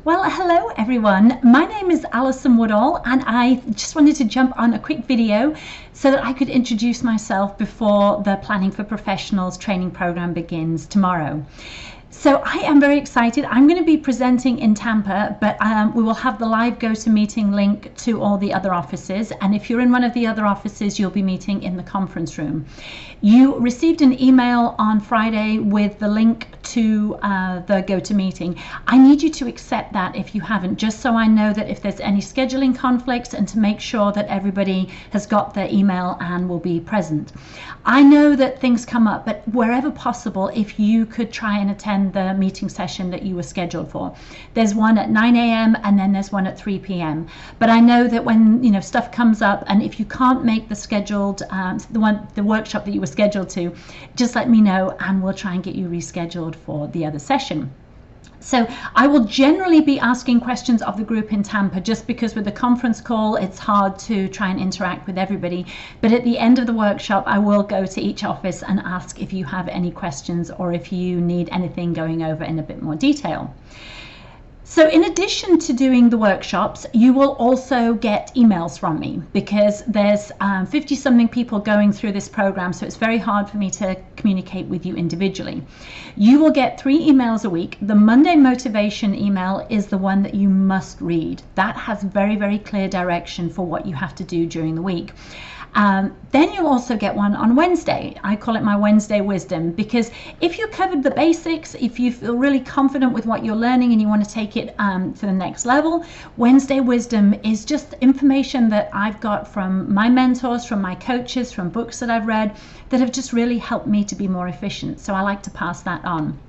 Well, hello everyone. My name is Alison Woodall and I just wanted to jump on a quick video so that I could introduce myself before the Planning for Professionals training program begins tomorrow. So I am very excited. I'm going to be presenting in Tampa, but we will have the live GoToMeeting link to all the other offices. And if you're in one of the other offices, you'll be meeting in the conference room. You received an email on Friday with the link to the GoToMeeting. I need you to accept that if you haven't, just so I know that if there's any scheduling conflicts and to make sure that everybody has got their email and will be present. I know that things come up, but wherever possible, if you could try and attend the meeting session that you were scheduled for. There's one at 9 a.m. and then there's one at 3 p.m. But I know that when stuff comes up, and if you can't make the scheduled the workshop that you were scheduled to, just let me know and we'll try and get you rescheduled for the other session. So I will generally be asking questions of the group in Tampa, just because with the conference call it's hard to try and interact with everybody. But at the end of the workshop I will go to each office and ask if you have any questions or if you need anything going over in a bit more detail. So in addition to doing the workshops, you will also get emails from me, because there's 50-something people going through this program, so it's very hard for me to communicate with you individually. You will get 3 emails a week. The Monday motivation email is the one that you must read. That has very, very clear direction for what you have to do during the week. Then you'll also get one on Wednesday. I call it my Wednesday wisdom, because if you covered the basics, if you feel really confident with what you're learning and you want to take it to the next level, Wednesday wisdom is just information that I've got from my mentors, from my coaches, from books that I've read that have just really helped me to be more efficient. So I like to pass that on.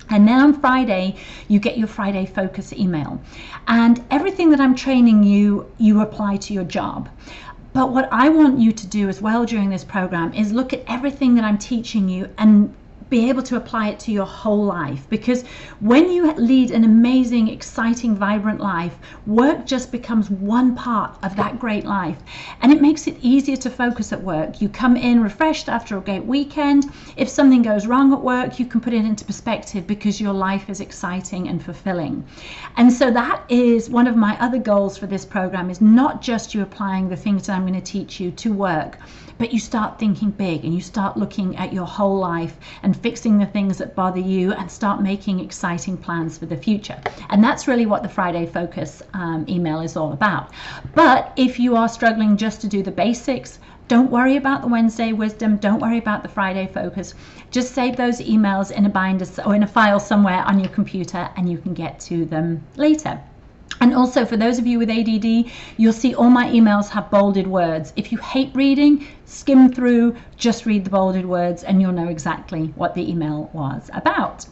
And then on Friday, you get your Friday focus email. And everything that I'm training you, you apply to your job. But what I want you to do as well during this program is look at everything that I'm teaching you and be able to apply it to your whole life. Because when you lead an amazing, exciting, vibrant life, work just becomes one part of that great life. And it makes it easier to focus at work. You come in refreshed after a great weekend. If something goes wrong at work, you can put it into perspective because your life is exciting and fulfilling. And so that is one of my other goals for this program, is not just you applying the things that I'm going to teach you to work, but you start thinking big and you start looking at your whole life and fixing the things that bother you and start making exciting plans for the future. And that's really what the Friday Focus email is all about. But if you are struggling just to do the basics, don't worry about the Wednesday wisdom, don't worry about the Friday Focus. Just save those emails in a binder or in a file somewhere on your computer and you can get to them later. And also, for those of you with ADD, you'll see all my emails have bolded words. If you hate reading, skim through, just read the bolded words and you'll know exactly what the email was about.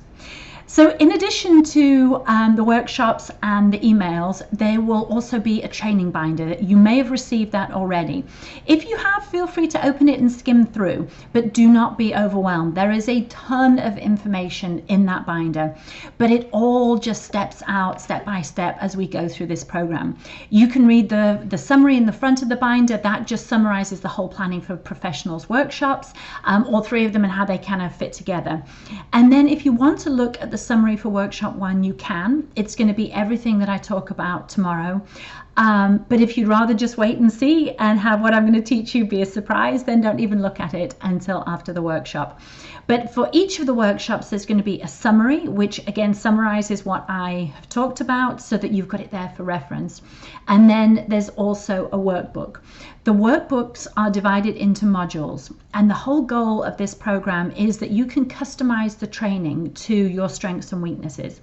So in addition to the workshops and the emails, there will also be a training binder. You may have received that already. If you have, feel free to open it and skim through, but do not be overwhelmed. There is a ton of information in that binder, but it all just steps out step by step as we go through this program. You can read the summary in the front of the binder. That just summarizes the whole Planning for Professionals workshops, all 3 of them, and how they kind of fit together. And then if you want to look at the summary for workshop 1, you can. It's going to be everything that I talk about tomorrow. But if you'd rather just wait and see and have what I'm going to teach you be a surprise, then don't even look at it until after the workshop. But for each of the workshops, there's going to be a summary, which again summarizes what I have talked about so that you've got it there for reference. And then there's also a workbook. The workbooks are divided into modules, and the whole goal of this program is that you can customize the training to your strengths and weaknesses.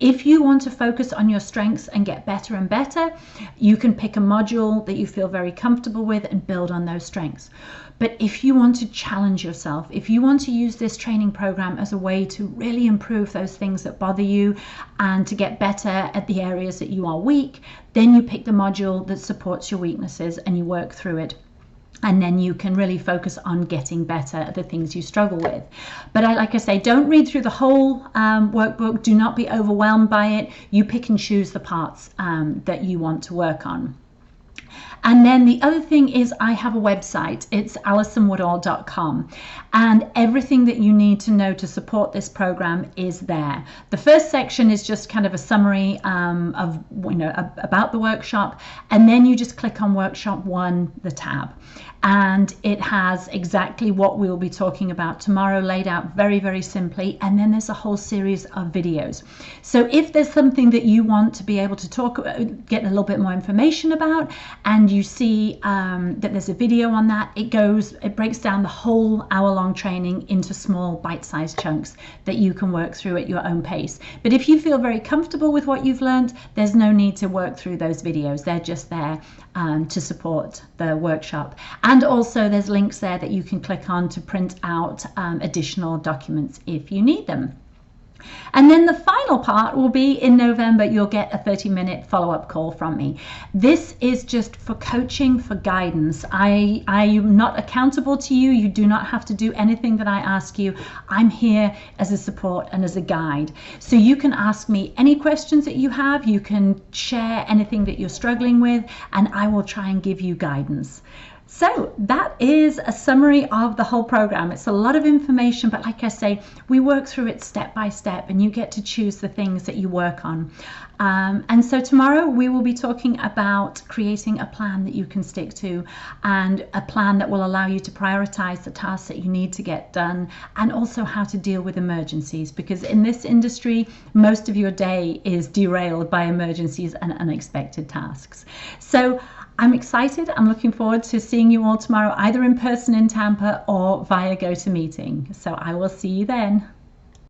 If you want to focus on your strengths and get better and better, you can pick a module that you feel very comfortable with and build on those strengths. But if you want to challenge yourself, if you want to use this training program as a way to really improve those things that bother you and to get better at the areas that you are weak, then you pick the module that supports your weaknesses and you work through it. And then you can really focus on getting better at the things you struggle with. But like I say, don't read through the whole workbook. Do not be overwhelmed by it. You pick and choose the parts that you want to work on. And then the other thing is I have a website. It's alisonwoodall.com, and everything that you need to know to support this program is there. The first section is just kind of a summary of about the workshop, and then you just click on Workshop 1, the tab, and it has exactly what we'll be talking about tomorrow laid out very, very simply. And then there's a whole series of videos. So if there's something that you want to be able to get a little bit more information about, and you see that there's a video on that, it breaks down the whole hour-long training into small bite-sized chunks that you can work through at your own pace. But if you feel very comfortable with what you've learned, there's no need to work through those videos. They're just there to support the workshop. And also there's links there that you can click on to print out additional documents if you need them. And then the final part will be in November. You'll get a 30-minute follow-up call from me. This is just for coaching, for guidance. I am not accountable to you. You do not have to do anything that I ask you. I'm here as a support and as a guide. So you can ask me any questions that you have. You can share anything that you're struggling with, and I will try and give you guidance. So that is a summary of the whole program. It's a lot of information, but like I say, we work through it step by step, and you get to choose the things that you work on. And so tomorrow we will be talking about creating a plan that you can stick to, and a plan that will allow you to prioritize the tasks that you need to get done, and also how to deal with emergencies, because in this industry, most of your day is derailed by emergencies and unexpected tasks. So I'm excited. I'm looking forward to seeing you all tomorrow, either in person in Tampa or via GoToMeeting. So I will see you then.